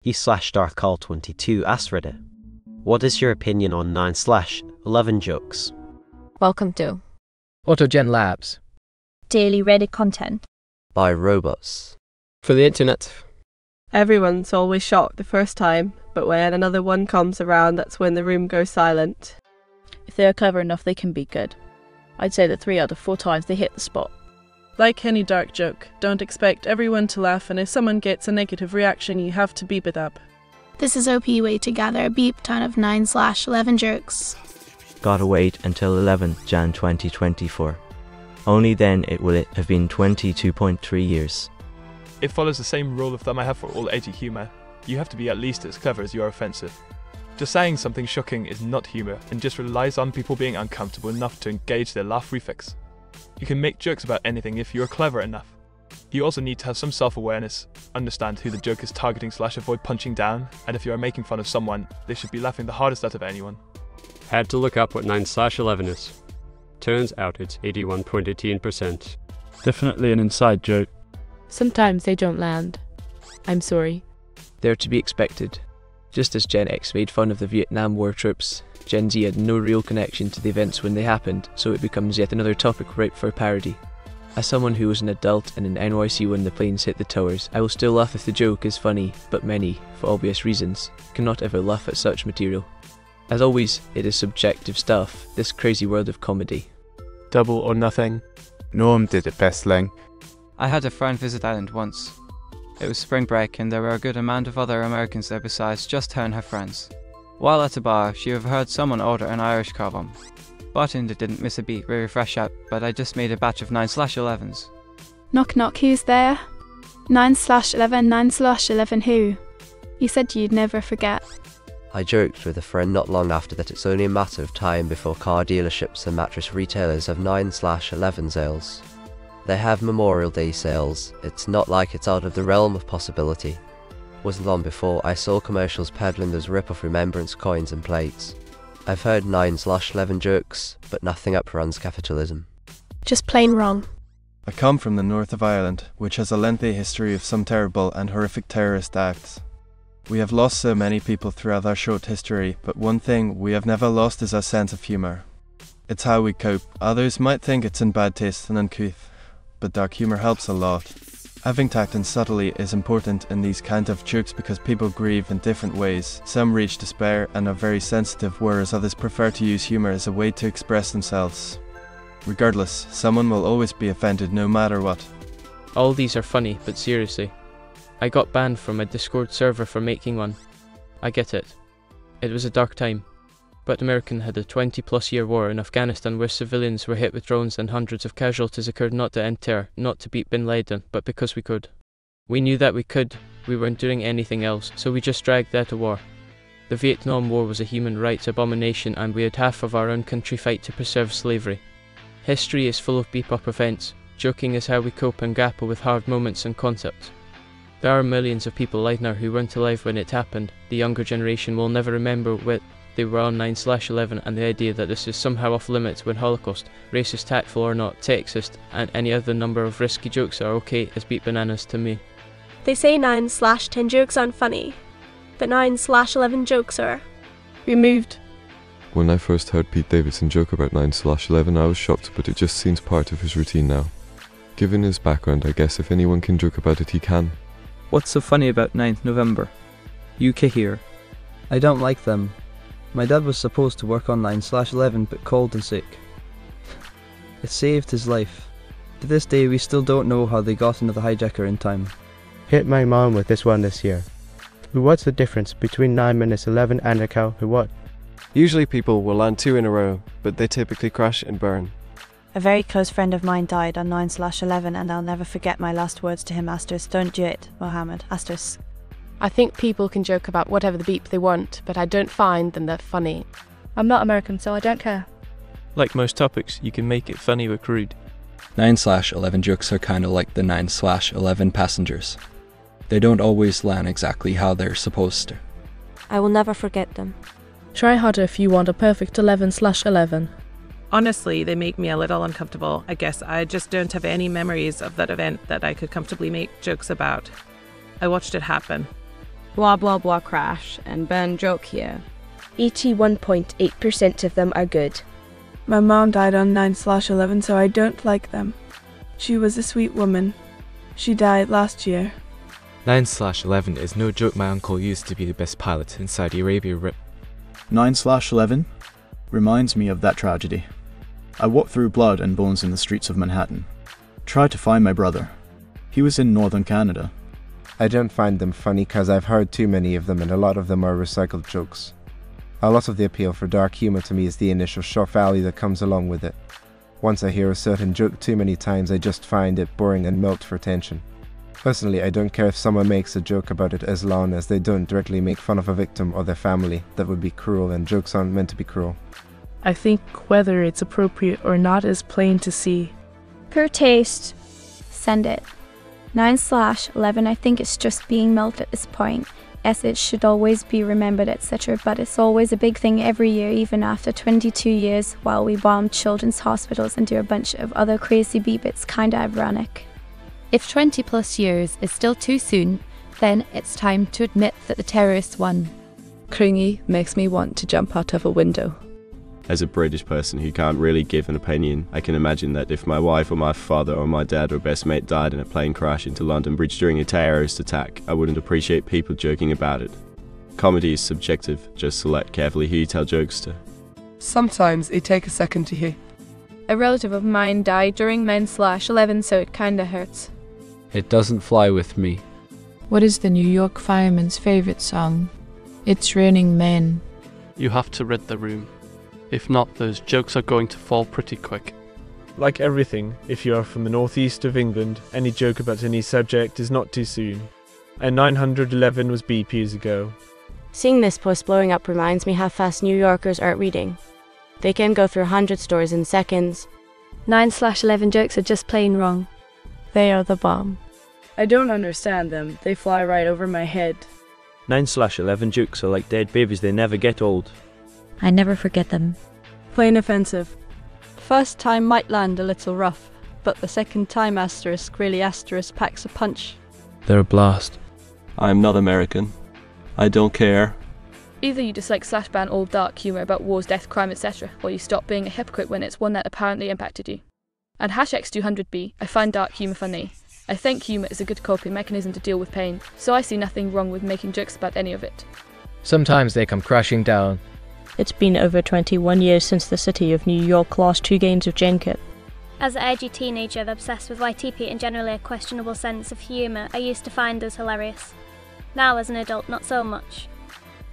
he/darthcarl22 Askreddit. What is your opinion on 9/11 jokes? Welcome to AutoGenLabs. Daily Reddit content. By robots. For the internet. Everyone's always shocked the first time, but when another one comes around, that's when the room goes silent. If they are clever enough, they can be good. I'd say that 3 out of 4 times they hit the spot. Like any dark joke, don't expect everyone to laugh, and if someone gets a negative reaction, you have to beep it up. This is OP way to gather a beep ton of 9/11 jokes. Gotta wait until 11th Jan 2024. Only then it will have been 22.3 years. It follows the same rule of thumb I have for all 80 humour. You have to be at least as clever as you are offensive. Just saying something shocking is not humour and just relies on people being uncomfortable enough to engage their laugh reflex. You can make jokes about anything if you are clever enough. You also need to have some self-awareness, understand who the joke is targeting / avoid punching down, and if you are making fun of someone, they should be laughing the hardest out of anyone. Had to look up what 9/11 is. Turns out it's 81.18%. Definitely an inside joke. Sometimes they don't land. I'm sorry. They're to be expected. Just as Gen X made fun of the Vietnam War troops, Gen Z had no real connection to the events when they happened, so it becomes yet another topic ripe for parody. As someone who was an adult and in NYC when the planes hit the towers, I will still laugh if the joke is funny, but many, for obvious reasons, cannot ever laugh at such material. As always, it is subjective stuff, this crazy world of comedy. Double or nothing. Norm did it best, Ling. I had a friend visit Ireland once. It was spring break and there were a good amount of other Americans there besides just her and her friends. While at a bar, she overheard someone order an Irish car bomb. Bartender didn't miss a beat, very fresh out, but I just made a batch of 9/11s. Knock knock, who's there? 9/11, 9/11 who? You said you'd never forget. I joked with a friend not long after that it's only a matter of time before car dealerships and mattress retailers have 9/11 sales. They have Memorial Day sales. It's not like it's out of the realm of possibility. Wasn't long before I saw commercials peddling those rip-off remembrance coins and plates. I've heard 9/11 jokes, but nothing outruns capitalism. Just plain wrong. I come from the north of Ireland, which has a lengthy history of some terrible and horrific terrorist acts. We have lost so many people throughout our short history, but one thing we have never lost is our sense of humour. It's how we cope. Others might think it's in bad taste and uncouth, but dark humour helps a lot. Having tact and subtlety is important in these kind of jokes because people grieve in different ways. Some reach despair and are very sensitive, whereas others prefer to use humour as a way to express themselves. Regardless, someone will always be offended no matter what. All these are funny, but seriously. I got banned from a Discord server for making one. I get it. It was a dark time. But America had a 20+ year war in Afghanistan where civilians were hit with drones and hundreds of casualties occurred not to enter, not to beat bin Laden, but because we could. We knew that we could, we weren't doing anything else, so we just dragged out a war. The Vietnam War was a human rights abomination and we had half of our own country fight to preserve slavery. History is full of beep-up events. Joking is how we cope and grapple with hard moments and concepts. There are millions of people right now who weren't alive when it happened. The younger generation will never remember what they were on 9/11 and the idea that this is somehow off limits when Holocaust, racist, tactful or not, sexist, and any other number of risky jokes are okay is beat bananas to me. They say 9/10 jokes aren't funny, but 9/11 jokes are. Removed. When I first heard Pete Davidson joke about 9/11, I was shocked, but it just seems part of his routine now. Given his background, I guess if anyone can joke about it, he can. What's so funny about 9th November? UK here. I don't like them. My dad was supposed to work on 9/11 but called in sick. It saved his life. To this day we still don't know how they got into the hijacker in time. Hit my mom with this one this year. What's the difference between 9/11 and a cow who what? Usually people will land 2 in a row, but they typically crash and burn. A very close friend of mine died on 9/11 and I'll never forget my last words to him, asterisk, don't do it, Mohammed, asterisk. I think people can joke about whatever the beep they want, but I don't find them that funny. I'm not American, so I don't care. Like most topics, you can make it funny or crude. 9/11 jokes are kinda like the 9/11 passengers. They don't always land exactly how they're supposed to. I will never forget them. Try harder if you want a perfect 11/11. Honestly, they make me a little uncomfortable. I guess I just don't have any memories of that event that I could comfortably make jokes about. I watched it happen. blah blah blah crash and burn joke here. 81.8% of them are good. My mom died on 9/11, so I don't like them. She was a sweet woman. She died last year. 9/11 is no joke. My uncle used to be the best pilot in Saudi Arabia. 9/11 reminds me of that tragedy. I walked through blood and bones in the streets of Manhattan. Tried to find my brother. He was in northern Canada. I don't find them funny because I've heard too many of them and a lot of them are recycled jokes. A lot of the appeal for dark humour to me is the initial shock value that comes along with it. Once I hear a certain joke too many times, I just find it boring and melt for attention. Personally, I don't care if someone makes a joke about it as long as they don't directly make fun of a victim or their family. That would be cruel, and jokes aren't meant to be cruel. I think whether it's appropriate or not is plain to see. Poor taste. Send it. 9/11, I think it's just being melted at this point, as it should always be remembered, etc. But it's always a big thing every year, even after 22 years, while we bomb children's hospitals and do a bunch of other crazy beep. It's kinda ironic. If 20 plus years is still too soon, then it's time to admit that the terrorists won. Cringy makes me want to jump out of a window. As a British person who can't really give an opinion, I can imagine that if my wife or my father or my dad or best mate died in a plane crash into London Bridge during a terrorist attack, I wouldn't appreciate people joking about it. Comedy is subjective, just select carefully who you tell jokes to. Sometimes it takes a second to hear. A relative of mine died during 9/11, so it kinda hurts. It doesn't fly with me. What is the New York fireman's favorite song? It's Raining Men. You have to rid the room. If not, those jokes are going to fall pretty quick. Like everything, if you are from the northeast of England, any joke about any subject is not too soon. And 911 was beep years ago. Seeing this post blowing up reminds me how fast New Yorkers are at reading. They can go through 100 stories in seconds. 9/11 jokes are just plain wrong. They are the bomb. I don't understand them. They fly right over my head. 9/11 jokes are like dead babies, they never get old. I never forget them. Plain offensive. First time might land a little rough, but the second time asterisk really asterisk packs a punch. They're a blast. I'm not American. I don't care. Either you dislike / ban all dark humour about wars, death, crime, etc., or you stop being a hypocrite when it's one that apparently impacted you. And #X200B, I find dark humour funny. I think humour is a good coping mechanism to deal with pain, so I see nothing wrong with making jokes about any of it. Sometimes they come crashing down. It's been over 21 years since the city of New York lost 2 games of Genkit. As an edgy teenager obsessed with YTP and generally a questionable sense of humour, I used to find those hilarious. Now as an adult, not so much.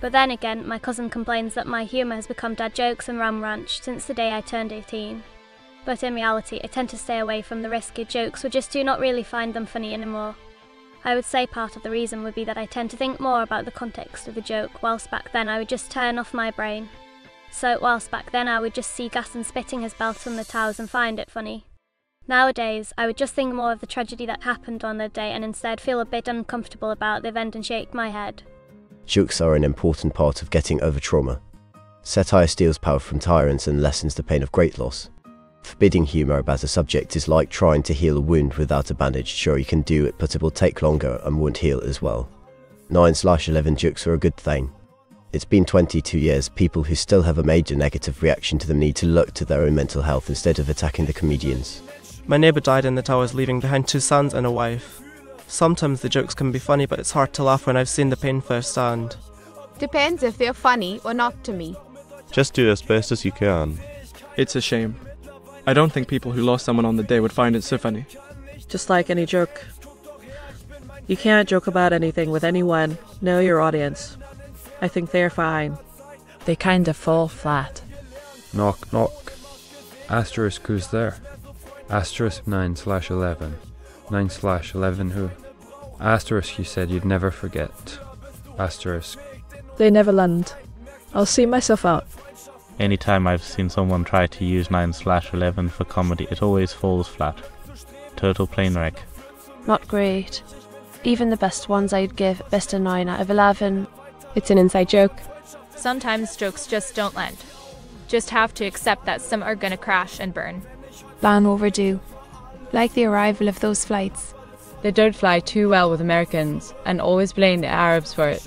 But then again, my cousin complains that my humour has become dad jokes and Ram Ranch since the day I turned 18. But in reality, I tend to stay away from the risky jokes, or just do not really find them funny anymore. I would say part of the reason would be that I tend to think more about the context of the joke, whilst back then I would just turn off my brain. So whilst back then I would just see Gaston spitting his belt on the towers and find it funny. Nowadays, I would just think more of the tragedy that happened on the day and instead feel a bit uncomfortable about the event and shake my head. Jokes are an important part of getting over trauma. Satire steals power from tyrants and lessens the pain of great loss. Forbidding humour about a subject is like trying to heal a wound without a bandage. Sure, you can do it, but it will take longer and won't heal as well. 9/11 jokes are a good thing. It's been 22 years, people who still have a major negative reaction to them need to look to their own mental health instead of attacking the comedians. My neighbour died in the towers, leaving behind 2 sons and a wife. Sometimes the jokes can be funny, but it's hard to laugh when I've seen the pain firsthand. Depends if they're funny or not to me. Just do as best as you can. It's a shame. I don't think people who lost someone on the day would find it so funny. Just like any joke. You can't joke about anything with anyone. Know your audience. I think they're fine. They kinda fall flat. Knock, knock. Asterisk, who's there? Asterisk 9/11. 9/11 who? Asterisk, you said you'd never forget. Asterisk. They never land. I'll see myself out. Anytime I've seen someone try to use 9/11 for comedy, it always falls flat. Total plane wreck. Not great. Even the best ones I'd give best a 9 out of 11. It's an inside joke. Sometimes jokes just don't land. Just have to accept that some are gonna crash and burn. Ban overdue. Like the arrival of those flights. They don't fly too well with Americans and always blame the Arabs for it.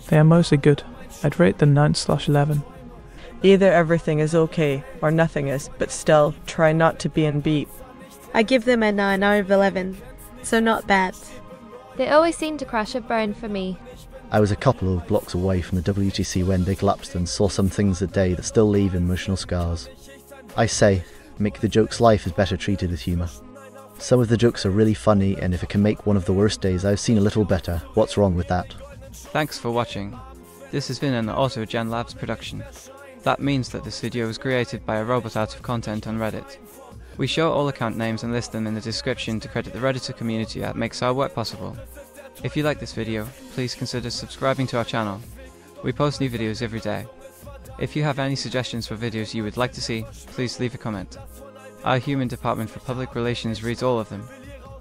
They are mostly good. I'd rate them 9/11. Either everything is okay or nothing is, but still, try not to be in beat. I give them a 9 out of 11, so not bad. They always seem to crash and burn for me. I was a couple of blocks away from the WTC when they collapsed and saw some things that day that still leave emotional scars. I say, make the joke's life is better treated with humour. Some of the jokes are really funny, and if it can make one of the worst days I've seen a little better, what's wrong with that? Thanks for watching. This has been an AutoGenLabs production. That means that this video was created by a robot out of content on Reddit. We show all account names and list them in the description to credit the Redditor community that makes our work possible. If you like this video, please consider subscribing to our channel. We post new videos every day. If you have any suggestions for videos you would like to see, please leave a comment. Our human department for public relations reads all of them,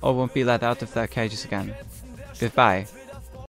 or won't be let out of their cages again. Goodbye.